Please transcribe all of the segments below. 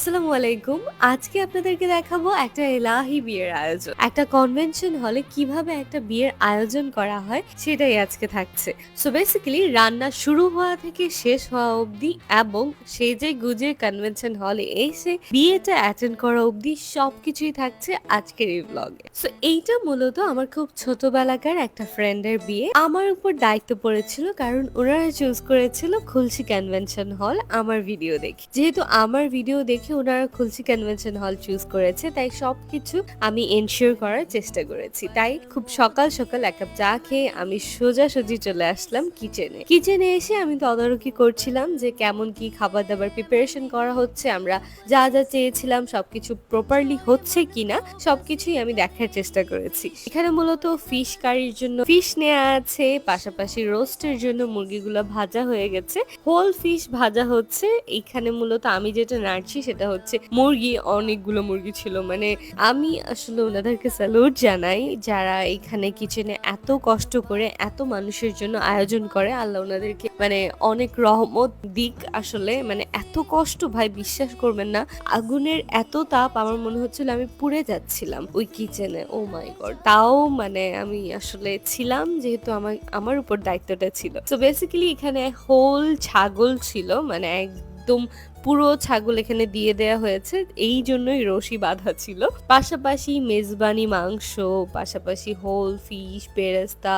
আসসালামু আলাইকুম। আজকে আপনাদেরকে দেখাবো একটা এলাহি বিয়ের আয়োজন। একটা কনভেনশন হলে কিভাবে একটা বিয়ের আয়োজন করা হয় সেটাই আজকে থাকছে। সো বেসিক্যালি রান্না শুরু হওয়া থেকে শেষ হওয়া অবধি এবং সেজে গুজে কনভেনশন হলে এসে বিয়েটা অ্যাটেন্ড করা অবধি সবকিছুই থাকছে আজকের এই ব্লগে। সো এইটা মূলত আমার খুব ছোটবেলাকার একটা ফ্রেন্ডের বিয়ে। আমার উপর দায়িত্ব পড়েছিল কারণ ওনারা চুজ করেছিল খুলশী কনভেনশন হল আমার ভিডিও দেখে। যেহেতু আমার ভিডিও দেখে ওনারা খুলশী কনভেনশন হল চুজ করেছে তাই সবকিছু আমি এনশিওর করার চেষ্টা করেছি। তাই খুব সকাল সকাল এক কাপ চা খেয়ে আমি সোজাসুজি চলে আসলাম কিচেনে এসে আমি তদারকি করছিলাম যে কেমন কি খাবার দাবার প্রিপারেশন করা হচ্ছে, আমরা যা যা চেয়েছিলাম সবকিছু প্রপারলি হচ্ছে কিনা সবকিছুই আমি দেখার চেষ্টা করেছি। এখানে মূলত ফিশ কারির জন্য ফিশ নেওয়া আছে, পাশাপাশি রোস্টের জন্য মুরগিগুলো ভাজা হয়ে গেছে, হোল ফিশ ভাজা হচ্ছে। এখানে মূলত আমি যেটা নাড়ছি সেটা হচ্ছে মুরগি, অনেকগুলো মুরগি ছিল। মানে আমি আসলে ওনাদেরকে স্যালুট জানাই যারা এখানে কিচেনে এত কষ্ট করে এত মানুষের জন্য আয়োজন করে। আল্লাহ ওনাদেরকে মানে অনেক রহমত দিক। আসলে মানে এত কষ্ট ভাই, বিশ্বাস করবেন না, আগুনের এত তাপ আমার মনে হচ্ছিল আমি পুড়ে যাচ্ছিলাম ওই কিচেনে। ও মাই গড। তাও মানে আমি আসলে ছিলাম যেহেতু আমার উপর দায়িত্বটা ছিল। তো বেসিক্যালি এখানে হোল ছাগল ছিল, মানে একদম পুরো ছাগল এখানে দিয়ে দেয়া হয়েছে, এই জন্যই রশি বাঁধা ছিল। পাশাপাশি মেজবানি মাংস, পাশাপাশি হোল ফিশ, বেরেস্তা,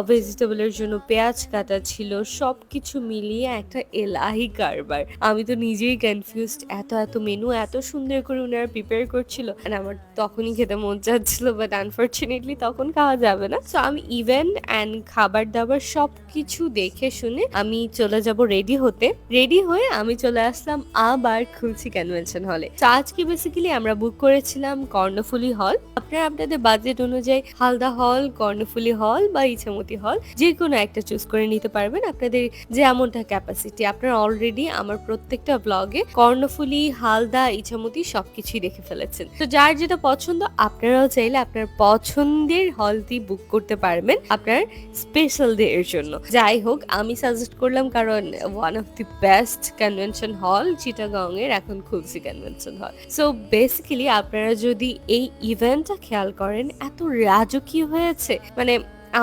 ভেজিটেবলের জন্য পেঁয়াজ কাটা ছিল। সবকিছু মিলিয়ে একটা এলাহি কারবার। আমি তো নিজেই কনফিউজড, এত এত মেনু এত সুন্দর করে ওনারা প্রিপেয়ার করছিল, আমার তখনই খেতে মন চাচ্ছিল, বাট আনফর্চুনেটলি তখন খাওয়া যাবে না। সো আমি ইভেন্ট অ্যান্ড খাবার দাবার সবকিছু দেখে শুনে আমি চলে যাব রেডি হয়ে আমি চলে আসলাম আবার খুলশী কনভেনশন হলে। তো আজকে বেসিক্যালি আমরা বুক করেছিলাম কর্ণফুলী হল। আপনারা আপনাদের বাজেট অনুযায়ী হালদা হল, কর্ণফুলী হল বা ইছামতি হল যে কোনো একটা চুজ করে নিতে পারবেন আপনাদের যেমনটা ক্যাপাসিটি। আপনারা অলরেডি আমার প্রত্যেকটা ব্লগে কর্ণফুলী, হালদা, ইছামতি সবকিছুই দেখে ফেলেছেন। তো যার যেটা পছন্দ আপনারাও চাইলে আপনার পছন্দের হলটি বুক করতে পারবেন আপনার স্পেশাল ডে এর জন্য। যাই হোক, আমি সাজেস্ট করলাম কারণ one of the best convention hall Chittagong এর এখন খুলশী কনভেনশন হল। সো বেসিক্যালি আপনারা যদি এই ইভেন্টটা খেয়াল করেন, এত রাজকীয় হয়েছে। মানে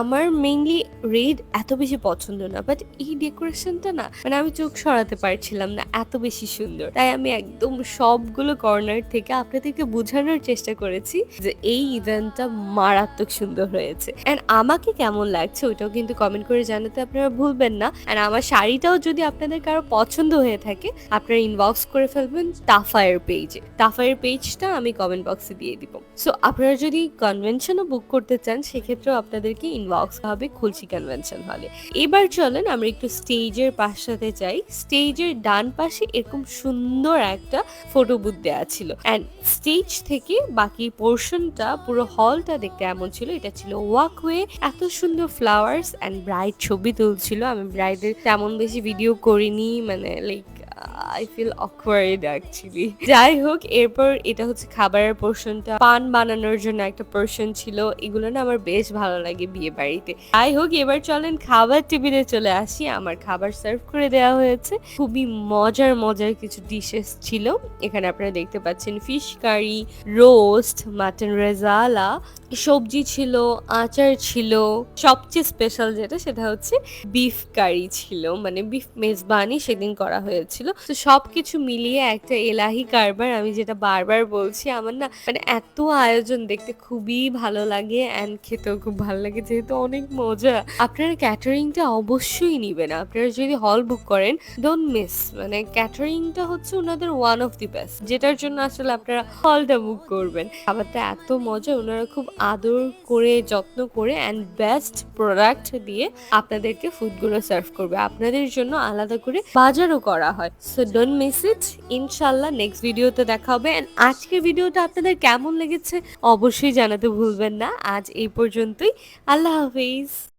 আমার মেইনলি রেড এত বেশি পছন্দ না, বাট এই ডেকোরেশনটা না, মানে আমি চোখ সরাতে পারছিলাম না, এত বেশি সুন্দর। তাই আমি একদম সবগুলো কর্নার থেকে আপনাদেরকে বোঝানোর চেষ্টা করেছি যে এই ইভেন্টটা মারাত্মক সুন্দর হয়েছে। এন্ড আমাকে কেমন লাগছে ওইটাও কিন্তু কমেন্ট করে জানাতে আপনারা ভুলবেন না। এন্ড আমার শাড়িটাও যদি আপনাদের কারো পছন্দ হয়ে থাকে আপনারা ইনবক্স করে ফেলবেন তাফায়ের পেজে। তাফায়ের পেজটা আমি কমেন্ট বক্সে দিয়ে দিব। সো আপনারা যদি কনভেনশনও বুক করতে চান সেক্ষেত্রেও আপনাদেরকে ইনবক্স হবে খুলশী কনভেনশন হলে। এবার চলেন আমরা একটু স্টেজের পাশে যাই। স্টেজের ডান পাশে এরকম সুন্দর একটা ফটো বুথ দেওয়া ছিল, অ্যান্ড স্টেজ থেকে বাকি পোর্শনটা পুরো হলটা দেখতে এমন ছিল। এটা ছিল ওয়াকওয়ে, এত সুন্দর ফ্লাওয়ার্স অ্যান্ড ব্রাইড ছবি তুলছিল। আমি ব্রাইডের তেমন বেশি ভিডিও করিনি, মানে like I feel awkward actually. যাই হোক, এরপর এটা হচ্ছে খাবারের পোর্শনটা, পান বানানোর জন্য একটা পোর্শন ছিল। এগুলো না আমার বেশ ভালো লাগে বিয়ে বাড়িতে। যাই হোক, এবার চলেন খাবার টেবিলে চলে আসি। আমার খাবার সার্ভ করে দেওয়া হয়েছে, খুবই মজার কিছু ডিশেস ছিল। এখানে আপনারা দেখতে পাচ্ছেন ফিশ কারি, রোস্ট, মাটন রেজালা, সবজি ছিল, আচার ছিল, সবচেয়ে স্পেশাল যেটা সেটা হচ্ছে বিফ কারি ছিল, মানে বিফ মেজবানি সেদিন করা হয়েছিল। তো সবকিছু মিলিয়ে একটা এলাহি কারবার। আমি যেটা বারবার বলছি, আমার না মানে এত আয়োজন দেখতে খুবই ভালো লাগে অ্যান্ড খেতেও খুব ভালো লাগে, যেহেতু অনেক মজা। আপনারা ক্যাটারিংটা অবশ্যই নিবেন। আপনারা যদি হল বুক করেন ডোন্ট মিস, মানে ক্যাটারিংটা হচ্ছে ওনাদের ওয়ান অফ দি বেস্ট, যেটার জন্য আসলে আপনারা হলটা বুক করবেন। খাবারটা এত মজা, ওনারা খুব আদর করে যত্ন করে অ্যান্ড বেস্ট প্রোডাক্ট দিয়ে আপনাদেরকে ফুডগুলো সার্ভ করবে। আপনাদের জন্য আলাদা করে বাজারও করা হয়। So don't miss it. ইনশাল্লাহ নেক্সট ভিডিওতে দেখা হবে। অ্যান্ড আজকের ভিডিওটা আপনাদের কেমন লেগেছে অবশ্যই জানাতে ভুলবেন না। আজ এই পর্যন্তই। আল্লাহ হাফিজ।